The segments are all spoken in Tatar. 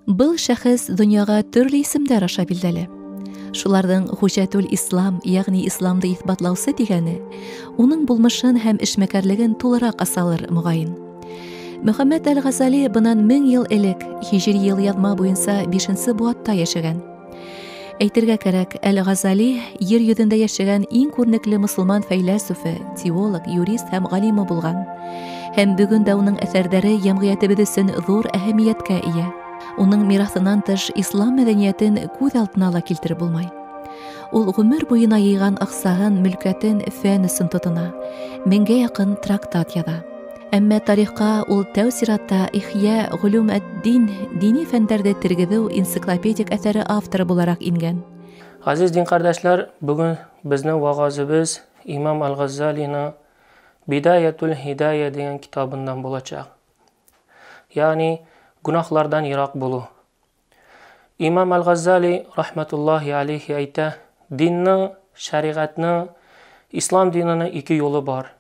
Был шәхес дөньяга төрле исемдәр аша билдәле. Шуларның Хуҗатул Ислам, ягъни исламды исбатлаусы дигәне, уның булмышын һәм эшмәкәрлеген тулырак асалыр мөгаен. Мөхәммәд әл-Газали бынан 1000 ел элек, һиҗри ел язма буенча 5нче буатта яшәгән. Әйтергә кирәк, әл-Газали йир йөзендә яшәгән иң күренекле мөселман фәйләсүфе, теолог, юрист һәм галиме булган. Һәм бүген дә уның әсәрләре җәмгыятебез өчен зур әһәмияткә ия. Уның мирасынан тыш ислам мәдәниятен күз алдына ала килтереп булмай. Ул гомер буена йыйган аксагын, мөлкәтен, фән өчен тотына. 1000гә якын трактат яза. Әмма тарихка ул тәү сиратта Ихья Гулум-әд-Дин дини фәннәрдә тергезү энциклопедик әсәре авторы буларак ингән. Aziz din kardeşler, bugün bizning va'g'ozimiz İmam Al-G'azzalining Bidayatul Hidayah degan kitabından bo'lacak. Ya'ni gunohlardan yiroq bo'lu. İmam Al-G'azzali rahmatullohi alayhi ayta, dinni, shariatni, islom dinini ikki yo'li bor.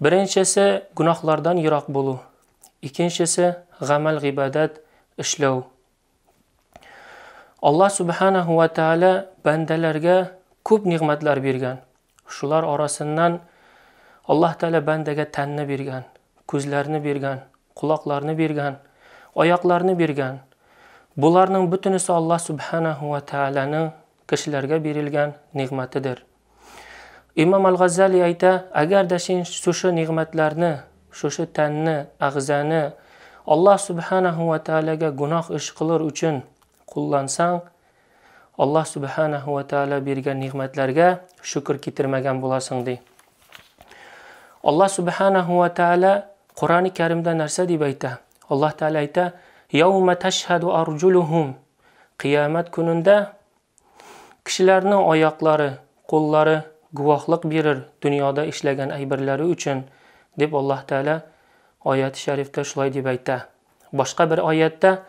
Birinchisi gunohlardan yiroq bo'lu. Ikkinchisi g'amal ibodat ishlaw. Allah subhanahu va taala bandalarga ko'p ne'matlar bergan. Shular orasidan Allah taala bandaga tanni bergan, ko'zlarni bergan, quloqlarni bergan, oyoqlarni bergan. Bularning butunisi Allah subhanahu va taolaning kishilarga berilgan ne'matidir. İmam Al-G'azzali ayta, agarda sen shu ne'matlarni, shu tanni, ag'zani Allah subhanahu va taolaga gunoh ish qilar uchun qo'llansang, Allah subhanahu va taolo bergan ne'matlarga shukr keltirmagan bo'lasing dey. Allah subhanahu va taolo Qur'oni Karimda narsa deb ayta. Allah taolo ayta: "Yawma tashhadu arjuluhum." Qiyomat kunida kishilarning oyoqlari, qo'llari guvohlik berir dunyoda ishlagan ayblari uchun deb Allah taolo oyat sharifda shulay deb ayta. Boshqa bir oyatda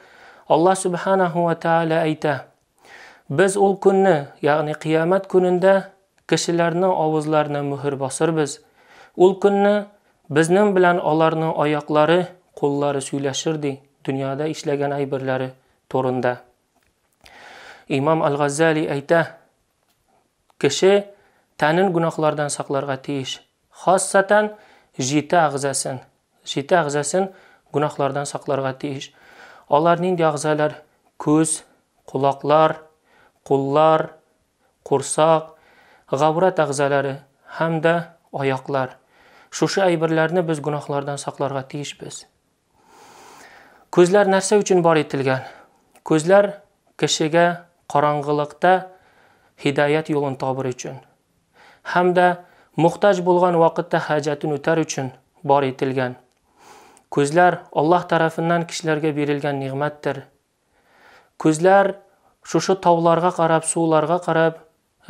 Allah subhanahu va taolo ayta: "Biz ul kunni, ya'ni qiyomat kunida kishilarning ovozlarini muhr bosirmiz. Ul kunni bizning bilan ularning oyoqlari, qo'llari suylashirdi dunyoda ishlagan ayblari to'rinda." İmam Al-G'azzali ayta, kishi tanin gunohlardan saqlarga tegish, xossatan jita ag'zasin gunohlardan saqlarga tegish. Ularning ag'zalar ko'z, quloqlar, qo'llar, qursoq, g'avrat ag'zalari hamda oyoqlar. Shu aybrlarni biz gunohlardan saqlarga tegishmiz. Ko'zlar narsa uchun bor etilgan? Ko'zlar kishiga qorong'ilikda hidoyat yo'lini topir uchun hamda muhtoj bo'lgan vaqtda hojatini o'tar uchun bor etilgan. Ko'zlar Alloh tarafidan kishilarga berilgan ne'matdir. Ko'zlar shu tog'larga qarab, suvlarga qarab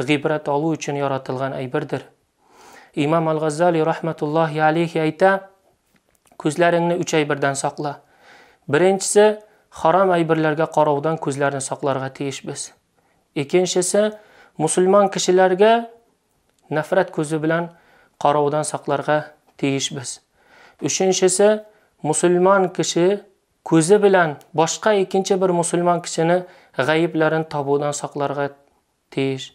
g'ibrat olish uchun yaratilgan aybirdir. İmam Al-G'azzali rahmatullohi alayhi ayta, ko'zlaringni 3 aybirdan saqla. Birinchisi harom aybirlarga qarovdan ko'zlarni saqlarga tegishmiz. Ikkinchisi musulmon kishilarga nafrat ko'zi bilan qarovdan saqlarga tegishmiz. Uchinchisi musulmon kishi ko'zi bilan boshqa ikkinchi bir musulmon kishini g'ayiblarini topuvdan saqlarga tegish.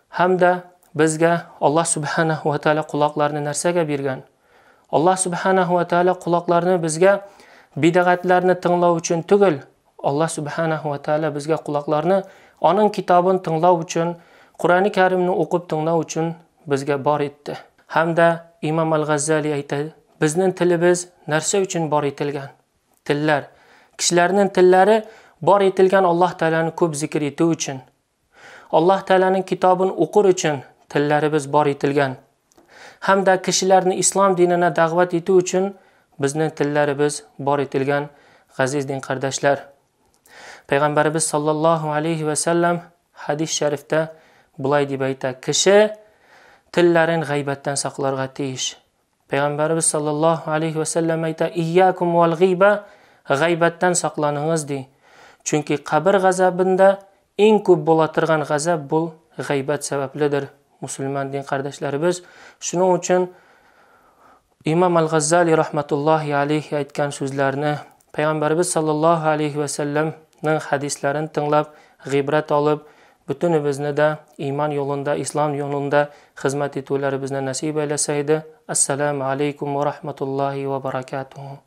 Hamda bizga Allah subhanahu va taolo quloqlarni narsaga bergan. Allah subhanahu va taolo quloqlarni bizga bid'atlarni tinglash uchun tugul, Allah subhanahu va taolo bizga quloqlarni onun kitobini tinglash uchun, Qur'oni Karimni o'qib tinglash uchun bizga bor etdi. Hamda İmam Al-G'azzali aytadi, bizning tilimiz narsa uchun bor etilgan? Tillar. Kishilarning tillari bor etilgan Alloh taolaning ko'p zikr etish uchun. Alloh taolaning kitobini o'qir uchun tillarimiz bor etilgan. Hamda kishilarni islom dinina da'vat etish uchun bizning tillarimiz bor etilgan. Aziz din qardoshlar, Payg'ambarimiz sallallohu alayhi va sallam hadis sharifda bulay deb ayta, kishi tillarini g'aybatdan saqlarga tegish. Payg'ambarimiz sallallohu alayhi va sallam ayta, iyyakum val g'iba, g'aybatdan saqlaningiz dey. Chunki qabr g'azabida eng ko'p bo'latirgan g'azab bu g'aybat sabablidir. Musulmon din qardoshlarimiz, shuning uchun İmam Al-G'azzali rahmatullohi alayhi aytgan so'zlarni Peygamberimiz sallallahu aleyhi ve sellem'nin hadislerini tınlap, g'ibrat olib, bütünübizni de iman yolunda, İslam yolunda hizmet etüleri bizne nasip eyleseydü. Esselamu aleykum ve rahmetullahi ve berekatuhu.